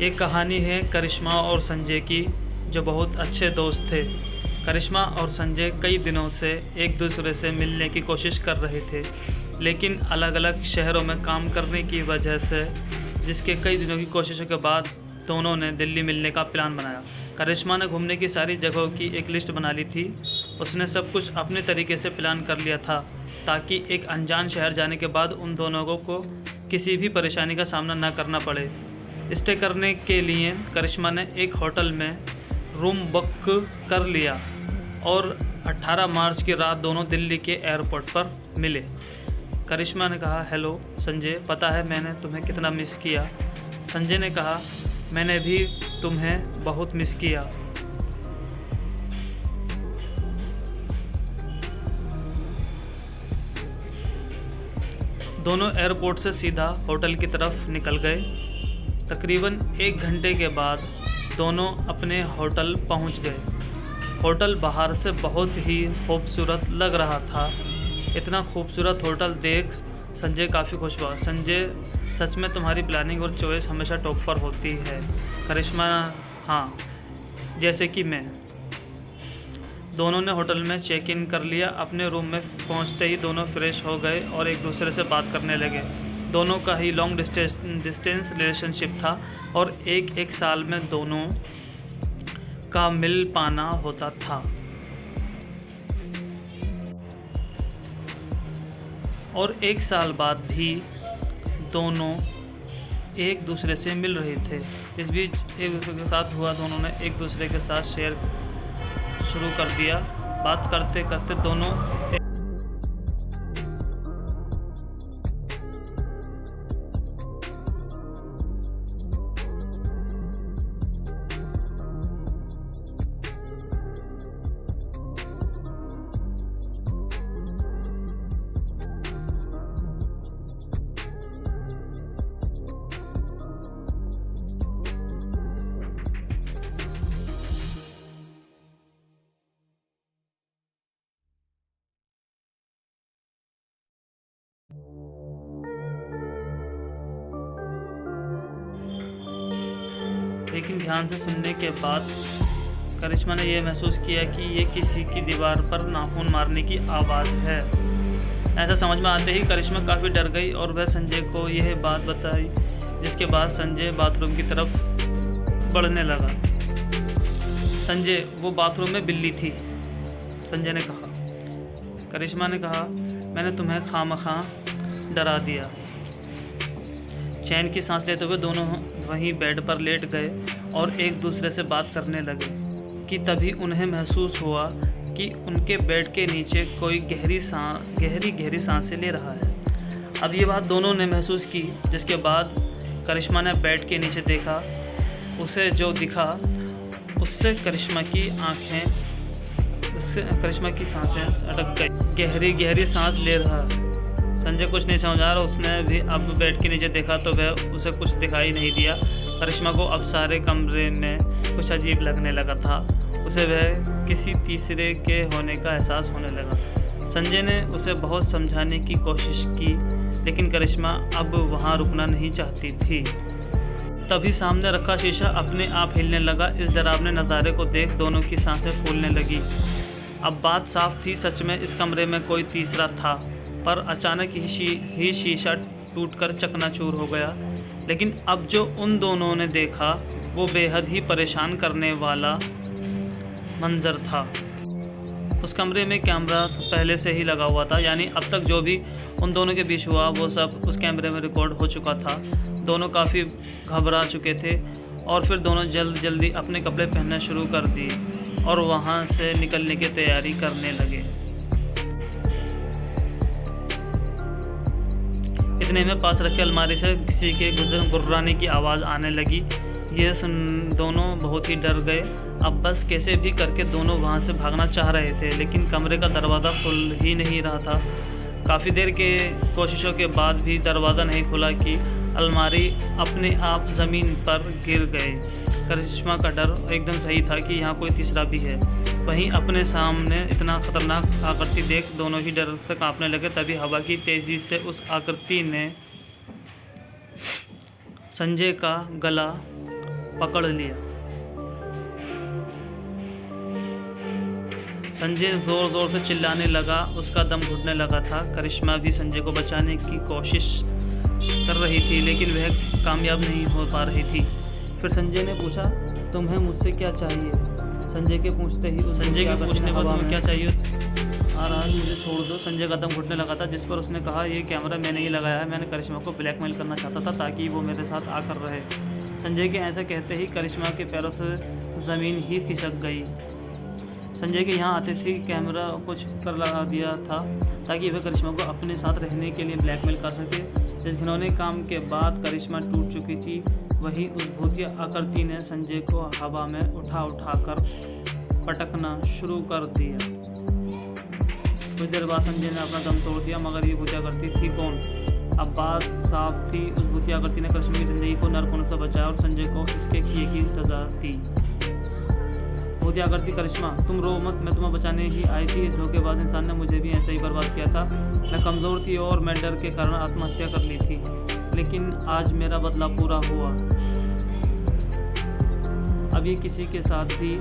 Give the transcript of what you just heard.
ये कहानी है करिश्मा और संजय की, जो बहुत अच्छे दोस्त थे। करिश्मा और संजय कई दिनों से एक दूसरे से मिलने की कोशिश कर रहे थे, लेकिन अलग अलग शहरों में काम करने की वजह से जिसके कई दिनों की कोशिशों के बाद दोनों ने दिल्ली मिलने का प्लान बनाया। करिश्मा ने घूमने की सारी जगहों की एक लिस्ट बना ली थी। उसने सब कुछ अपने तरीके से प्लान कर लिया था ताकि एक अनजान शहर जाने के बाद उन दोनों को किसी भी परेशानी का सामना न करना पड़े। स्टे करने के लिए करिश्मा ने एक होटल में रूम बुक कर लिया और 18 मार्च की रात दोनों दिल्ली के एयरपोर्ट पर मिले। करिश्मा ने कहा, हेलो संजय, पता है मैंने तुम्हें कितना मिस किया। संजय ने कहा, मैंने भी तुम्हें बहुत मिस किया। दोनों एयरपोर्ट से सीधा होटल की तरफ निकल गए। तकरीबन 1 घंटे के बाद दोनों अपने होटल पहुंच गए। होटल बाहर से बहुत ही खूबसूरत लग रहा था। इतना खूबसूरत होटल देख संजय काफ़ी खुश हुआ। संजय, सच में तुम्हारी प्लानिंग और चॉइस हमेशा टॉप पर होती है। करिश्मा, हाँ, जैसे कि मैं। दोनों ने होटल में चेक इन कर लिया। अपने रूम में पहुंचते ही दोनों फ्रेश हो गए और एक दूसरे से बात करने लगे। दोनों का ही लॉन्ग डिस्टेंस रिलेशनशिप था और एक साल में दोनों का मिल पाना होता था। और 1 साल बाद भी दोनों एक दूसरे से मिल रहे थे। इस बीच एक दूसरे के साथ हुआ, दोनों ने एक दूसरे के साथ शेयर शुरू कर दिया। बात करते करते दोनों लेकिन ध्यान से सुनने के बाद करिश्मा ने यह महसूस किया कि ये किसी की दीवार पर नाखून मारने की आवाज़ है। ऐसा समझ में आते ही करिश्मा काफ़ी डर गई और वह संजय को यह बात बताई, जिसके बाद संजय बाथरूम की तरफ बढ़ने लगा। संजय, वो बाथरूम में बिल्ली थी, संजय ने कहा। करिश्मा ने कहा, मैंने तुम्हें खामखा डरा दिया। चैन की सांस लेते हुए दोनों वहीं बेड पर लेट गए और एक दूसरे से बात करने लगे कि तभी उन्हें महसूस हुआ कि उनके बेड के नीचे कोई गहरी सांसें ले रहा है। अब ये बात दोनों ने महसूस की, जिसके बाद करिश्मा ने बेड के नीचे देखा। उसे जो दिखा उससे करिश्मा की सांसें अटक गई। गहरी सांस ले रहा। संजय कुछ नहीं समझ आ रहा। उसने भी अब बेड के नीचे देखा तो वह उसे कुछ दिखाई नहीं दिया। करिश्मा को अब सारे कमरे में कुछ अजीब लगने लगा था। उसे वह किसी तीसरे के होने का एहसास होने लगा। संजय ने उसे बहुत समझाने की कोशिश की, लेकिन करिश्मा अब वहाँ रुकना नहीं चाहती थी। तभी सामने रखा शीशा अपने आप हिलने लगा। इस डरावने नज़ारे को देख दोनों की सांसें फूलने लगी। अब बात साफ थी, सच में इस कमरे में कोई तीसरा था। पर अचानक ही शीशा टूटकर चकनाचूर हो गया। लेकिन अब जो उन दोनों ने देखा वो बेहद ही परेशान करने वाला मंजर था। उस कमरे में कैमरा पहले से ही लगा हुआ था, यानी अब तक जो भी उन दोनों के बीच हुआ वो सब उस कैमरे में रिकॉर्ड हो चुका था। दोनों काफ़ी घबरा चुके थे और फिर दोनों जल्दी अपने कपड़े पहनना शुरू कर दिए और वहाँ से निकलने की तैयारी करने लगे। इतने में पास रखे अलमारी से किसी के गुर्राने की आवाज़ आने लगी। ये सुन दोनों बहुत ही डर गए। अब बस कैसे भी करके दोनों वहाँ से भागना चाह रहे थे, लेकिन कमरे का दरवाज़ा खुल ही नहीं रहा था। काफ़ी देर के कोशिशों के बाद भी दरवाज़ा नहीं खुला कि अलमारी अपने आप ज़मीन पर गिर गए। करिश्मा का डर एकदम सही था कि यहाँ कोई तीसरा भी है। वहीं अपने सामने इतना खतरनाक आकृति देख दोनों ही डर से कांपने लगे। तभी हवा की तेज़ी से उस आकृति ने संजय का गला पकड़ लिया। संजय जोर जोर से चिल्लाने लगा, उसका दम घुटने लगा था। करिश्मा भी संजय को बचाने की कोशिश कर रही थी, लेकिन वह कामयाब नहीं हो पा रही थी। फिर संजय ने पूछा, तुम्हें मुझसे क्या चाहिए? संजय के पूछने पर तुम्हें क्या चाहिए? आज मुझे छोड़ दो। संजय का दम घुटने लगा था, जिस पर उसने कहा, ये कैमरा मैंने ही लगाया है, मैंने करिश्मा को ब्लैकमेल करना चाहता था ताकि वो मेरे साथ आकर रहे। संजय के ऐसा कहते ही करिश्मा के पैरों से ज़मीन ही खिसक गई। संजय के यहाँ आते थे कैमरा कुछ कर लगा दिया था ताकि वह करिश्मा को अपने साथ रहने के लिए ब्लैकमेल कर सके। इस घिनौने काम के बाद करिश्मा टूट चुकी थी। वहीं उस भूतिया आकृति ने संजय को हवा में उठा कर पटकना शुरू कर दिया। कुछ देर बाद संजय ने अपना दम तोड़ दिया, मगर ये भूतिया आकृति थी कौन? अब बात साफ थी। उस भूतिया आकृति ने करिश्मा की ज़िंदगी को नर्क होने से बचाया और संजय को इसके किए की सज़ा दी। भूतिया आकृति, करिश्मा तुम रो मत, मैं तुम्हें बचाने ही आई थी। इस धोखेबाज इंसान ने मुझे भी ऐसे ही बर्बाद किया था। मैं कमज़ोर थी और मैं डर के कारण आत्महत्या कर ली थी, लेकिन आज मेरा बदला पूरा हुआ। अब ये किसी के साथ भी